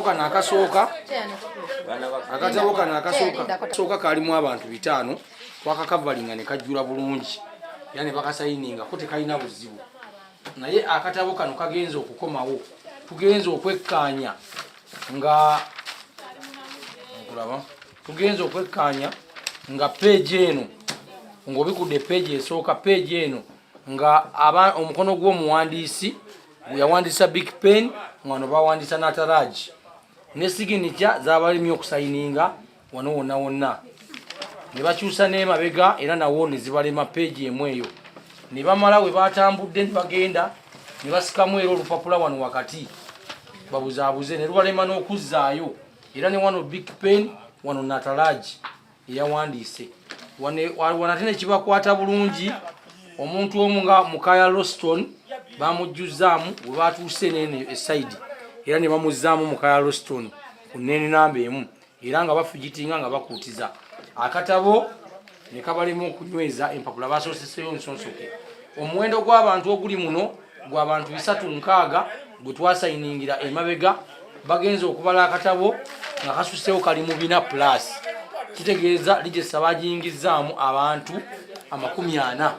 kano akasooka akasooka kalimu abantu 5 twakakavalinga ne kajjula bulungi era ne bakasayininga ko tekalina buzibu naye akatabo kano kagenza okukomawo tugenza okwekkaanya nga page eno ng'obikudde page esooka page eno nga omukono gw'omuwandiisi yawandiisa Big Pen wano bawandiisa Nataraji ne signature z'abalimi okusayininga wano wonna ne bakyusa n'emabega era nawo ne zibalema page emu eyo ne bamala we batambudde ne bagenda ne basikamu era olupapula wano wakati babuzaabuze ne lubalema n'okuzzaayo era ne wano Big Pen wano Nataraji eyawandiise wana tene kibakwata bulungi omuntu omu nga Mukaya Roston bamujjuzaamu we batuuse nene eside era ne bamuzzaamu Mukaya Roston ku nene namba emu era nga bafugitinga nga bakuutiza akatabo ne kabalemu okunyweza empapula basooseseyo nsonsoke omuwendo gw'abantu oguli muno gw'abantu 360 gwe twasayiningira emabega bagenza okubala akatabo nga kasuseewo kali mu 4+ kitegeeza ligesa bagiyingizaamu abantu 40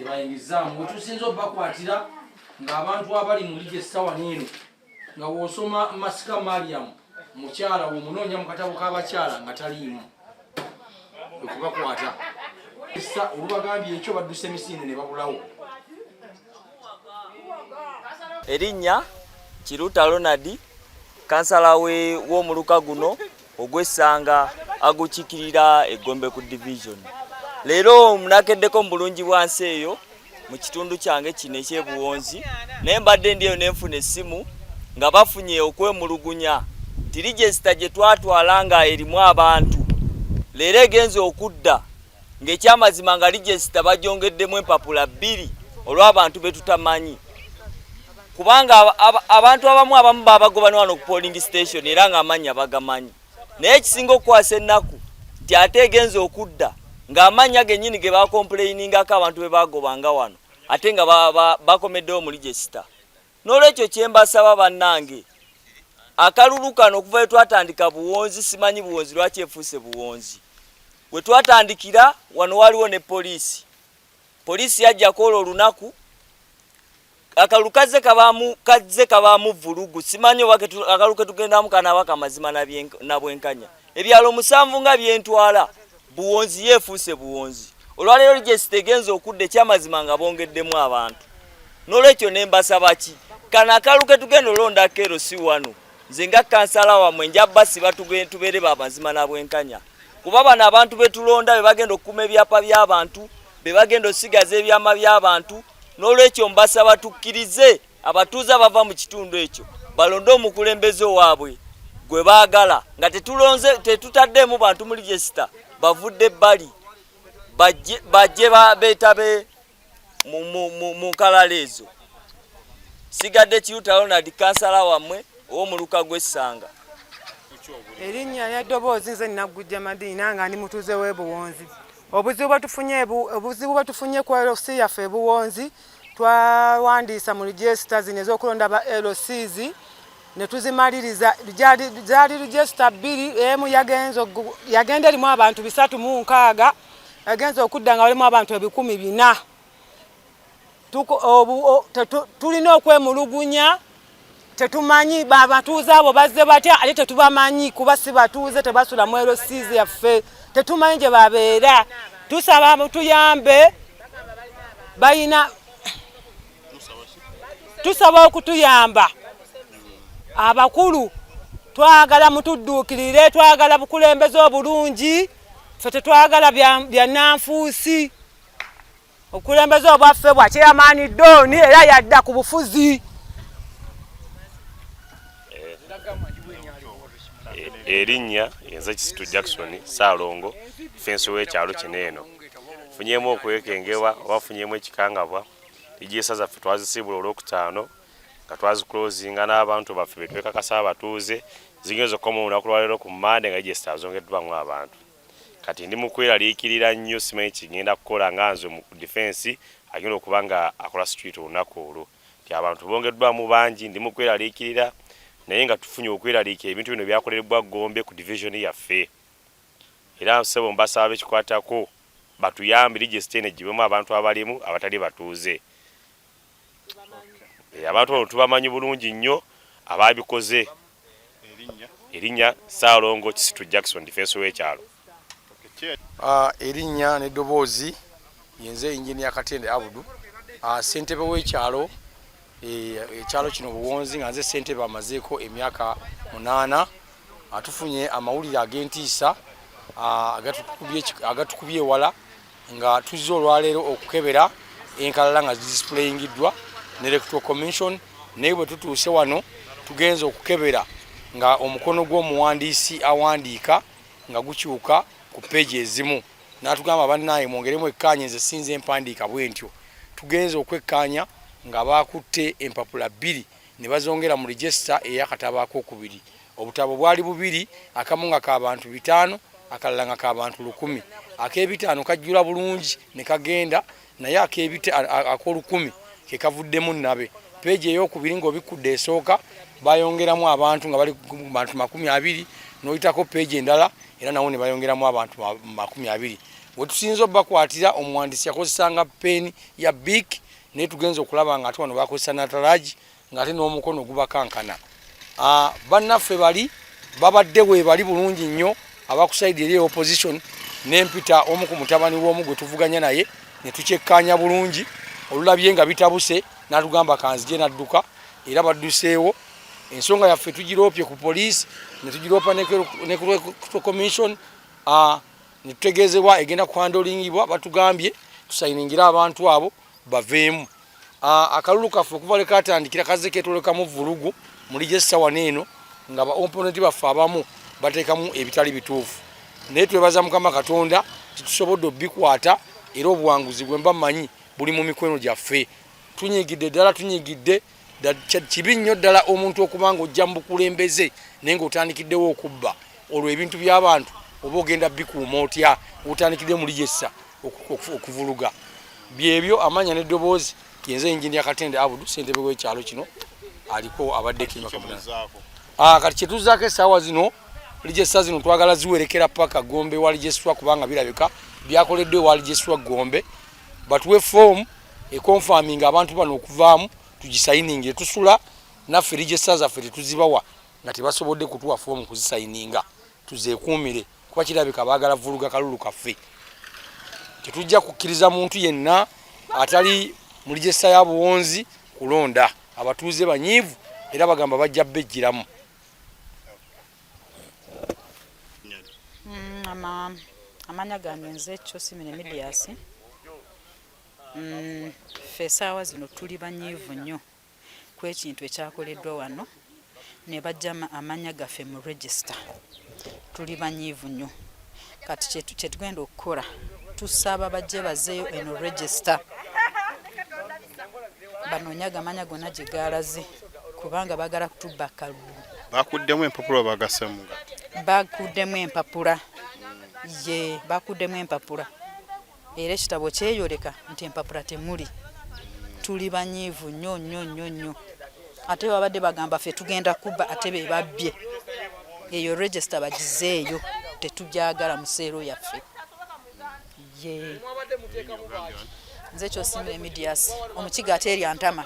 bayingizaamu wetusinza obakwatira ng'abantu abali mu ligesa waneeno nga wosoma Masika Mariam mukyala womunoonya mu katabo k'abakyala nga taliimu okubakwata olubagambye ekyo badduse emisinde ne babulawo. Erinnya Kiruta Ronald kansala w'omuluka guno ogw'Essanga agukiikirira Egombe ku division. Leero munakeddeko mu bulungi bwansi eyo mu kitundu kyange kino eky'Ebuwonzi naye mbadde ndiyo nenfuna essimu nga bafunye okwemulugunya tirijesta gye twatwala nga erimu abantu leero egenze okudda ng'ekyamazima nga rijesta bagyongeddemu empapula 2 olw'abantu betutamanyi kubanga abantu abamu babagobana wano ku polling station era nga amanya bagamanyi naye ekisinga okukwasa ennaku nti ate egenze okudda ng'amanya gennyini ge bakomplainingako abantu be bagobanga wano ate nga bakomeddewo mu rijesta. N'olwekyo kyembasaba bannange akalulu kano okuva we twatandika Buwonzi simanyi Buwonzi lwaki efuuse Buwonzi we twatandikira wano waliwo ne poliisi yajjako olwo olunaku akalulu kazze kabaamu vulugu simanyi oba akalulu ke tugendamu kanaaba kamazima na bwenkanya ebyalo 7 nga byentwala Buwonzi yeefuuse Buwonzi olwaleero rijesta egenza okudda ekyamazima nga bongeddemu abantu. N'olwekyo ne mbasaba ki kana akalu ke tugenda olonda kero si wano nze nga kansala wamwe njabba siba tubeere bamazima na bwenkanya kuba bano abantu betulonda be bagenda okukuma ebyapa by'abantu be bagenda osigaza ebyama by'abantu. N'olwekyo mbasaba tukkirize abatuuze abava mu kitundu ekyo balonde omukulembeze waabwe gwe baagala nga tetutaddemu bantu mu rijesta bavudde ebbali bajje beetabe mu nkalala ezo. Sigadde Kiruta Ronald kansala wammwe ow'omuluka gw'Essanga. Erinnya lya ddoboozi nze Nnaggujja Madiina nga ndi mutuuze w'e Buwonzi. Obuzibu bwetufunye ku LC yaffe e Buwonzi twawandiisa mu rijesta zino ez'okulonda ba LCs ne tuzimaliriza zaali rijesta 2 emu yagenda erimu abantu 360 yagenza okudda nga walimu abantu 400. Tulina okwemulugunya tetumanyi babatuuze abo bazze batya ate tetubamanyi kuba si batuuze tebasula mu LCs yaffe tetumanyi gye babeera. Tusaba tuyambe bayina tusaba okutuyamba abakulu twagala mutudduukirire twagala bukulembeze obulungi ffe tetwagala bya nanfuusi okulembeze obwaffe bwa Chairman Doni era yadda ku bufuzi. Erinnya yenze Kisitu Jackson Saalongo fensi w'ekyalo kino eno funyemu okwekengewa oba funyemu ekikangabwa lijesa zaffe twazisibula olwokutaano nga twaziclosinga n'abantu baffe betwekakasa abatuuze zingezo koma olunaku lwaleero ku Mmande nga lijesa azongeddwamu abantu kati ndi mu kweraliikirira nnyo simanyi kigenda kukola nga nze mu defense agenda okuba nga akola street olunaku olwo ti abantu bongeddwamu bangi ndi mu kweraliikirira naye nga tufunye okweraliikira ebintu bino byakolerebwa Gombe ku division yaffe era nsebo mbasaba bekikwatako batuyambe register ne gibemu abantu abalimu abatali batuuze abantu bano tubamanyi bulungi nnyo ababikoze erinnya Saalongo Kisitu Jackson defense w'ekyalo erinnya n'eddoboozi yenze Engineer Katende Abudu ssentebe w'ekyalo ekyalo kino Buwonzi nga nze ssentebe amazeeko emyaka 8 atufunye amawulire ag'entiisa agatukubye ewala nga tuzze olwaleero okukebera enkalala nga zidisplayingiddwa ne Electoral Commission naye bwe tutuuse wano tugenza okukebera nga omukono gw'omuwandiisi awandiika nga gukyuka ku peegi ezimu n'atugamba bannaye mwongeremu ekkaanya nze sinze empandiika bwentyo tugenza okwekkaanya nga baakutte empapula 2 ne bazongera mu register ey'akatabo akokubiri obutabo bwali 2 akamu nga k'abantu 5 akalala nga k'abantu 100 ak'ebitaano kajjula bulungi ne kagenda naye ak'olukumi ke kavuddemu nabe peegi ey'okubiri ng'obikudde esooka bayongeramu abantu nga bali bantu 20 n'oyitako peegi endala era nawo ne bayongeramu abantu 20 we tusinza obbakwatira omuwandiisi yakozesanga peeni ya big naye tugenza okulaba nga ate wano bakozesa natalaagi ng'ate n'omukono gubakankana bannaffe bali babadde we bali bulungi nnyo abakusaidi eri opposition n'empita omu ku mutabani w'omu gwe tuvuganya naye ne tukyekkaanya bulungi olulabye nga bitabuse n'atugamba kanzije n'adduka era badduseewo ensonga yaffe tugiroopye ku poliisi ne tugiroopa ne ku commission ne tutegeezebwa egenda kuhandolingibwa batugambye tusayiningira abantu abo baveemu akalulu kaffe okuva lwe katandikira kazze keetolekamu vulugu mu register wano eno nga ba opponent baffe abamu bateekamu ebitali bituufu naye twebaza Mukama Katonda titusobodde obbikwata era obuwanguzi bwe mba mmanyi buli mu mikweno gyaffe tunyigidde ddala kibi nnyo ddala omuntu okuba nga ojja mu bukulembeze naye ng'otandikiddewo okubba olwo ebintu by'abantu oba ogenda bikuuma otya otandikidde mu register okuvuluga byebyo amanya n'eddoboozi yenze Engineer Katende Abudu ssentebe w'ekyalo kino aliko abadde kati kyetuzaako essaawa zino register zino twagala ziwerekera paka Gombe wa register kubanga birabika byakoleddwa wa register Gombe batuwe form econfirming abantu bano okuvaamu tugisayininge tusula naffe register zaffe tetuzibawa nga tebasobodde kutuwa form kuzisayininga tuzeekuumire kuba kirabika baagala vuluga kalulu kaffe tetujja kukkiriza muntu yenna atali mu register ya Buwonzi kulonda abatuuze banyiivu era bagamba bajja bejjiramu amanya gange nze Kyosimene Medias ffe essaawa zino tuli banyiivu nnyo ku ekintu ekyakoleddwa wano ne bajja amanya gaffe mu register tuli banyiivu nnyo kati kyetugenda okukola tusaba bajje bazeeyo eno register banoonyaga amanya gonna gye gaalaze kubanga bagala kutubba kalulu bakuddemu empapula bagasemu bakuddemu empapula bakuddemu empapula era ekitabo kyeyoleka nti empapula temuli tuli banyiivu nnyo nnyo nnyo nnyo ate babadde bagamba ffe tugenda kubba ate be babbye eyo register bagizeeyo tetugyagala mu seero yaffe nze Kyosimene Medias omukiga ate eryantama